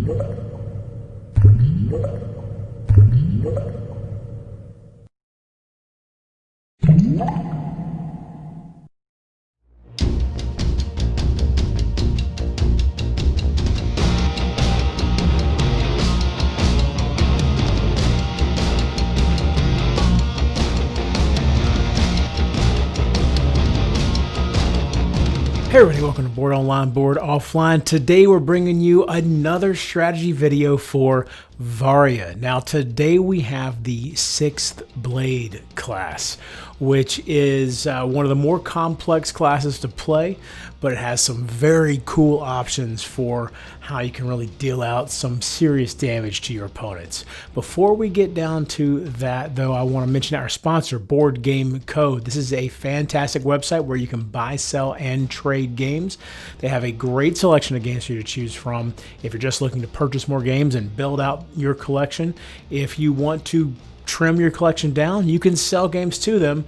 Hey everybody, welcome to Board Online, Board Offline. Today we're bringing you another strategy video for Varia. Now today we have the 6th Blade class, which is one of the more complex classes to play, but it has some very cool options for how you can really deal out some serious damage to your opponents. Before we get down to that though, I want to mention our sponsor, Board Game Code. This is a fantastic website where you can buy, sell, and trade games. They have a great selection of games for you to choose from if you're just looking to purchase more games and build out your collection. If you want to trim your collection down, you can sell games to them.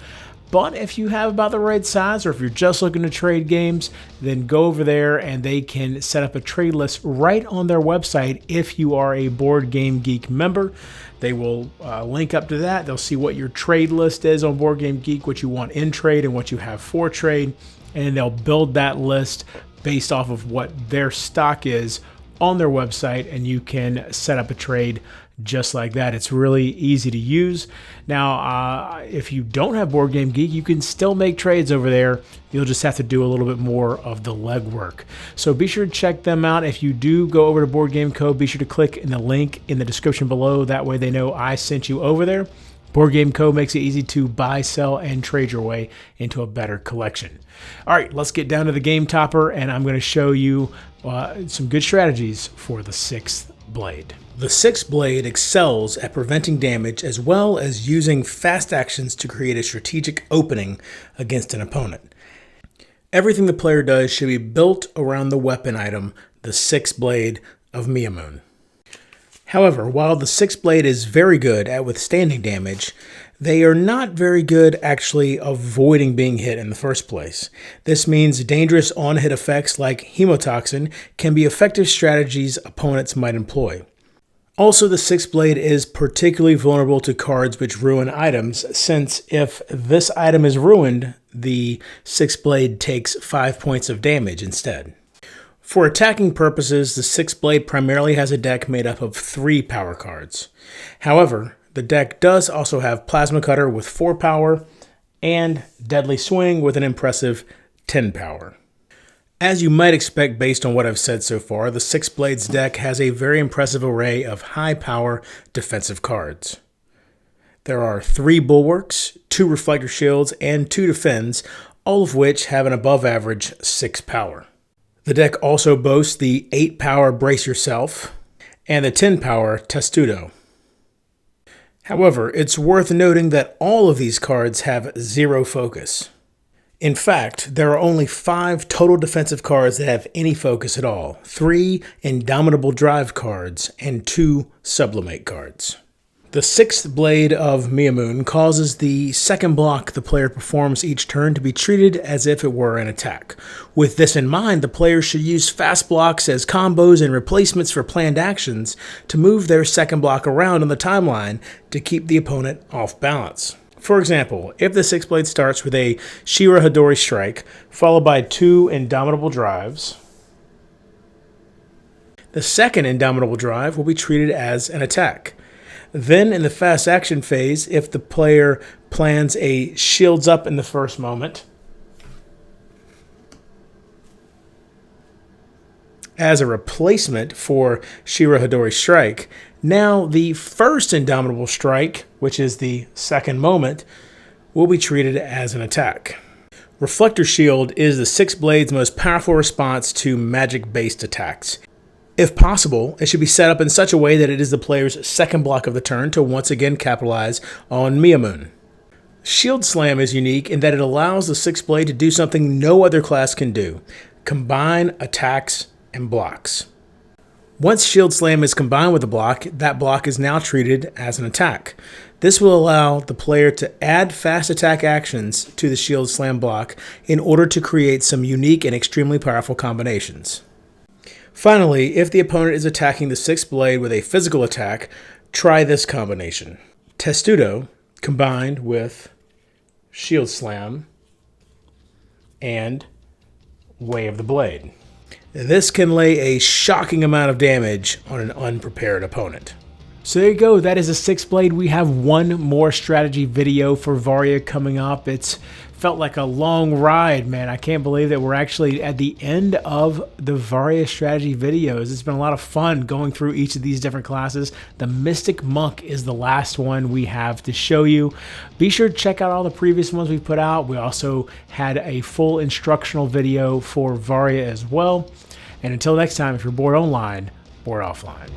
But if you have about the right size, or if you're just looking to trade games, then go over there and they can set up a trade list right on their website. If you are a Board Game Geek member, they will link up to that. They'll see what your trade list is on Board Game Geek, what you want in trade and what you have for trade, and they'll build that list based off of what their stock is on their website, and you can set up a trade just like that. It's really easy to use. Now, if you don't have Board Game Geek, you can still make trades over there. You'll just have to do a little bit more of the legwork. So be sure to check them out. If you do go over to Board Game Code, be sure to click in the link in the description below. That way they know I sent you over there. Board Game Code makes it easy to buy, sell, and trade your way into a better collection. All right, let's get down to the game topper, and I'm going to show you some good strategies for the 6th Blade. The 6th Blade excels at preventing damage as well as using fast actions to create a strategic opening against an opponent. Everything the player does should be built around the weapon item, the 6th Blade of Miamun. However, while the 6th Blade is very good at withstanding damage, they are not very good actually avoiding being hit in the first place. This means dangerous on-hit effects like hemotoxin can be effective strategies opponents might employ. Also, the 6th Blade is particularly vulnerable to cards which ruin items, since if this item is ruined, the 6th Blade takes 5 points of damage instead. For attacking purposes, the 6th Blade primarily has a deck made up of 3 power cards. However, the deck does also have Plasma Cutter with 4 power and Deadly Swing with an impressive 10 power. As you might expect based on what I've said so far, the 6th Blades deck has a very impressive array of high power defensive cards. There are 3 Bulwarks, 2 Reflector Shields, and 2 Defends, all of which have an above average 6 power. The deck also boasts the 8 power Brace Yourself and the 10 power Testudo. However, it's worth noting that all of these cards have 0 focus. In fact, there are only 5 total defensive cards that have any focus at all, 3 Indomitable Drive cards and 2 Sublimate cards. The 6th Blade of Miamun causes the second block the player performs each turn to be treated as if it were an attack. With this in mind, the player should use fast blocks as combos and replacements for planned actions to move their second block around on the timeline to keep the opponent off balance. For example, if the 6th Blade starts with a Shira Hadori Strike, followed by 2 Indomitable Drives, the second Indomitable Drive will be treated as an attack. Then in the fast action phase, if the player plans a Shields Up in the first moment as a replacement for Shira Hadori Strike, now the first Indomitable Strike, which is the second moment, will be treated as an attack. Reflector Shield is the 6th Blade's most powerful response to magic-based attacks. If possible, it should be set up in such a way that it is the player's second block of the turn to once again capitalize on Miamun. Shield Slam is unique in that it allows the 6th Blade to do something no other class can do: combine attacks and blocks. Once Shield Slam is combined with a block, that block is now treated as an attack. This will allow the player to add fast attack actions to the Shield Slam block in order to create some unique and extremely powerful combinations. Finally, if the opponent is attacking the 6th blade with a physical attack, try this combination. Testudo combined with Shield Slam and Way of the Blade. This can lay a shocking amount of damage on an unprepared opponent. So there you go, that is a 6th blade. We have one more strategy video for Varia coming up. It's felt like a long ride, man. I can't believe that we're actually at the end of the Varia strategy videos. It's been a lot of fun going through each of these different classes. The Mystic Monk is the last one we have to show you. Be sure to check out all the previous ones we put out. We also had a full instructional video for Varia as well. And until next time, if you're bored online, board offline.